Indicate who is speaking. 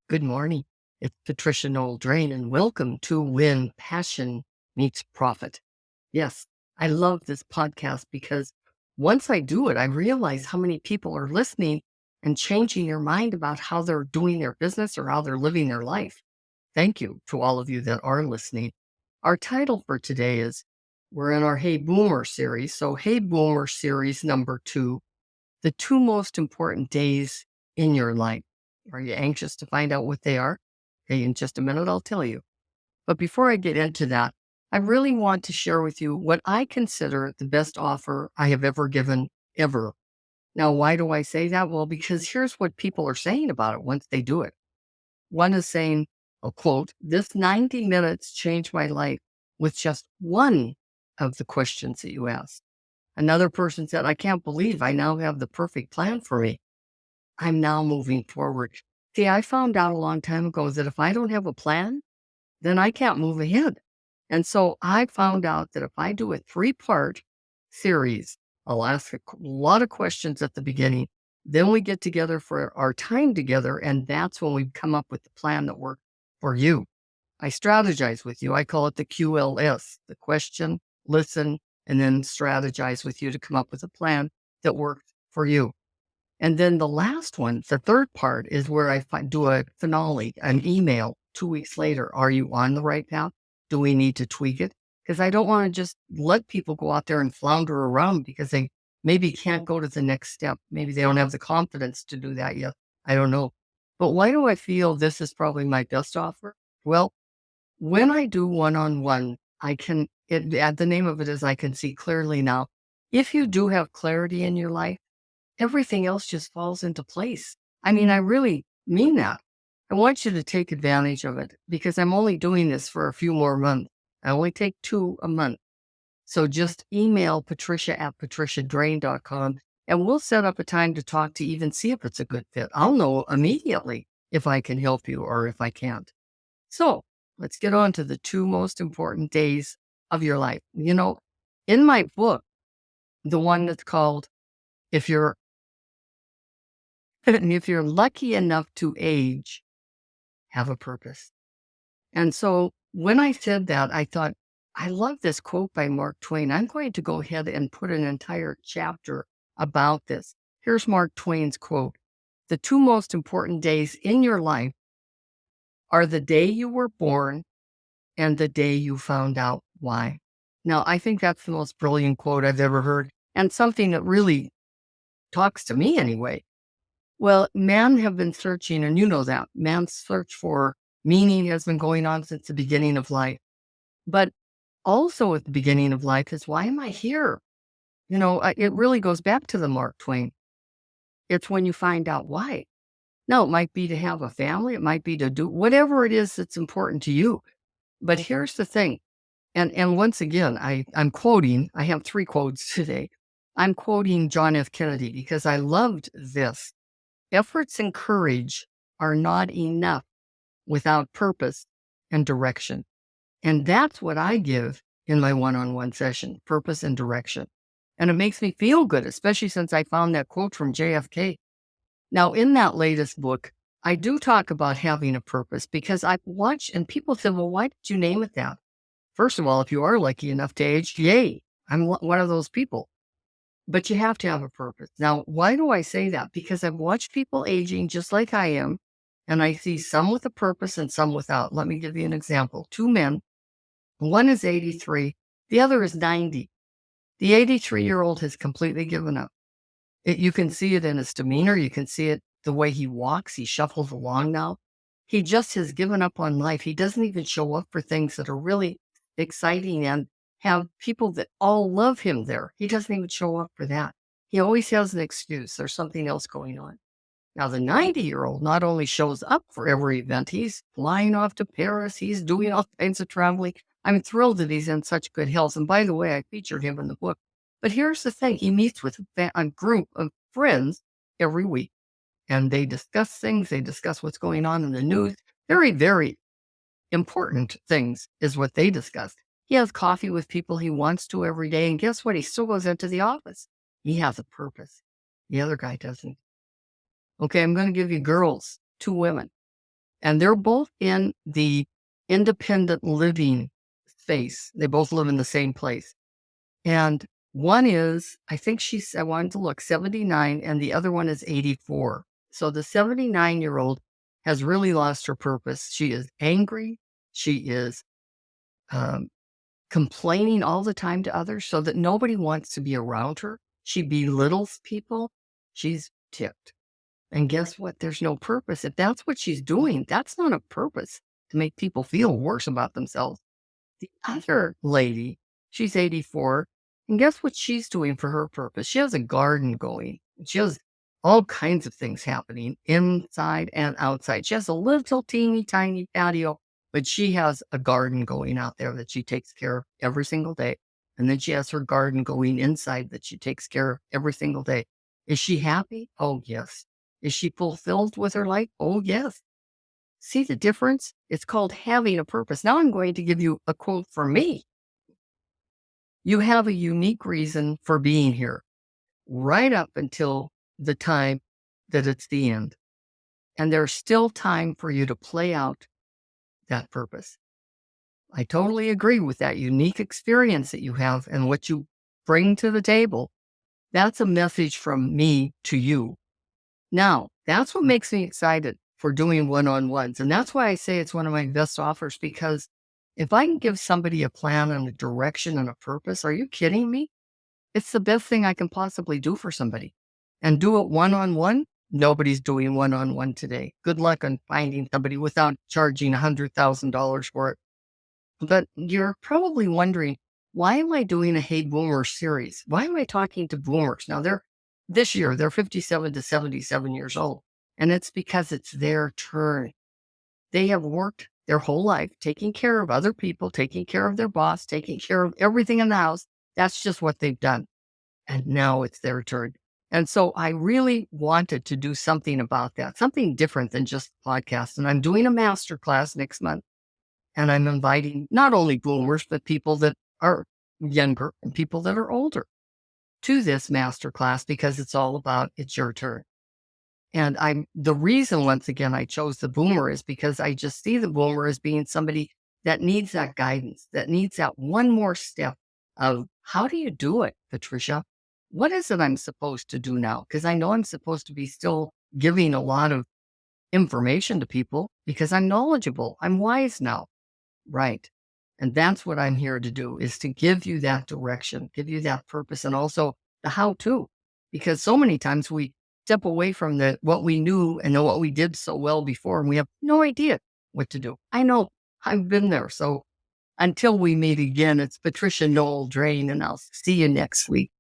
Speaker 1: Good morning. It's Patricia Noel Drain, and welcome to When Passion Meets Profit. Yes, I love this podcast because once I do it, I realize how many people are listening and changing their mind about how they're doing their business or how they're living their life. Thank you to all of you that are listening. Our title for today is we're in our Hey Boomer series. So, Hey Boomer series number 2, the 2 most important days in your life. Are you anxious to find out what they are? Okay, in just a minute, I'll tell you. But before I get into that, I really want to share with you what I consider the best offer I have ever given, ever. Now, why do I say that? Well, because here's what people are saying about it once they do it. One is saying, a quote, this 90 minutes changed my life with just one of the questions that you asked. Another person said, I can't believe I now have the perfect plan for me. I'm now moving forward. See, I found out a long time ago that if I don't have a plan, then I can't move ahead. And so I found out that if I do a 3-part series, I'll ask a lot of questions at the beginning. Then we get together for our time together. And that's when we come up with the plan that works for you. I strategize with you. I call it the QLS, the question, listen, and then strategize with you to come up with a plan that works for you. And then the last one, the third part, is where I do a finale, an email 2 weeks later. Are you on the right path? Do we need to tweak it? Because I don't want to just let people go out there and flounder around because they maybe can't go to the next step. Maybe they don't have the confidence to do that yet. I don't know. But why do I feel this is probably my best offer? Well, when I do one-on-one, the name of it is I can see clearly now. If you do have clarity in your life, everything else just falls into place. I mean, I really mean that. I want you to take advantage of it because I'm only doing this for a few more months. I only take 2 a month. So just email patricia@patriciadrain.com and we'll set up a time to talk to even see if it's a good fit. I'll know immediately if I can help you or if I can't. So let's get on to the 2 most important days of your life. In my book, the one that's called If You're if you're lucky enough to age, have a purpose. And so when I said that, I thought, I love this quote by Mark Twain. I'm going to go ahead and put an entire chapter about this. Here's Mark Twain's quote. The 2 most important days in your life are the day you were born and the day you found out why. Now, I think that's the most brilliant quote I've ever heard and something that really talks to me anyway. Well, men have been searching, and you know that. Man's search for meaning has been going on since the beginning of life. But also at the beginning of life is, why am I here? It really goes back to the Mark Twain. It's when you find out why. Now, it might be to have a family. It might be to do whatever it is that's important to you. But here's the thing. And once again, I'm quoting, I have 3 quotes today. I'm quoting John F. Kennedy because I loved this. Efforts and courage are not enough without purpose and direction. And that's what I give in my one-on-one session, purpose and direction. And it makes me feel good, especially since I found that quote from JFK. Now, in that latest book, I do talk about having a purpose because I've watched and people say, well, why did you name it that? First of all, if you are lucky enough to age, yay, I'm one of those people. But you have to have a purpose. Now, why do I say that? Because I've watched people aging just like I am, and I see some with a purpose and some without. Let me give you an example. 2 men, one is 83, the other is 90. The 83-year-old has completely given up. You can see it in his demeanor. You can see it the way he walks. He shuffles along now. He just has given up on life. He doesn't even show up for things that are really exciting and have people that all love him there. He doesn't even show up for that. He always has an excuse. There's something else going on. Now, the 90-year-old not only shows up for every event, he's flying off to Paris. He's doing all kinds of traveling. I'm thrilled that he's in such good health. And by the way, I featured him in the book. But here's the thing. He meets with a group of friends every week, and they discuss things. They discuss what's going on in the news. Very, very important things is what they discuss. He has coffee with people he wants to every day. And guess what? He still goes into the office. He has a purpose. The other guy doesn't. Okay, I'm going to give you girls, 2 women. And they're both in the independent living space. They both live in the same place. And one is, I think I wanted to look, 79, and the other one is 84. So the 79-year-old has really lost her purpose. She is angry. She is um, complaining all the time to others so that nobody wants to be around her. She belittles people. She's ticked. And guess what? There's no purpose. If that's what she's doing, that's not a purpose to make people feel worse about themselves. The other lady, she's 84, and guess what she's doing for her purpose? She has a garden going. She has all kinds of things happening inside and outside. She has a little teeny tiny patio, but she has a garden going out there that she takes care of every single day. And then she has her garden going inside that she takes care of every single day. Is she happy? Oh, yes. Is she fulfilled with her life? Oh, yes. See the difference? It's called having a purpose. Now I'm going to give you a quote from me. You have a unique reason for being here right up until the time that it's the end. And there's still time for you to play out that purpose. I totally agree with that unique experience that you have and what you bring to the table. That's a message from me to you. Now, that's what makes me excited for doing one-on-ones. And that's why I say it's one of my best offers, because if I can give somebody a plan and a direction and a purpose, are you kidding me? It's the best thing I can possibly do for somebody. And do it one-on-one. Nobody's doing one-on-one today. Good luck on finding somebody without charging $100,000 for it. But you're probably wondering, why am I doing a Hey Boomer series? Why am I talking to boomers? Now, this year, they're 57 to 77 years old. And it's because it's their turn. They have worked their whole life taking care of other people, taking care of their boss, taking care of everything in the house. That's just what they've done. And now it's their turn. And so I really wanted to do something about that, something different than just a podcast. And I'm doing a master class next month. And I'm inviting not only boomers, but people that are younger and people that are older to this master class, because it's all about it's your turn. And the reason, once again, I chose the boomer is because I just see the boomer as being somebody that needs that guidance, that needs that one more step of how do you do it, Patricia? What is it I'm supposed to do now? Because I know I'm supposed to be still giving a lot of information to people because I'm knowledgeable. I'm wise now. Right. And that's what I'm here to do, is to give you that direction, give you that purpose, and also the how to. Because so many times we step away from what we knew and what we did so well before, and we have no idea what to do. I know, I've been there. So until we meet again, it's Patricia Noel Drain, and I'll see you next week.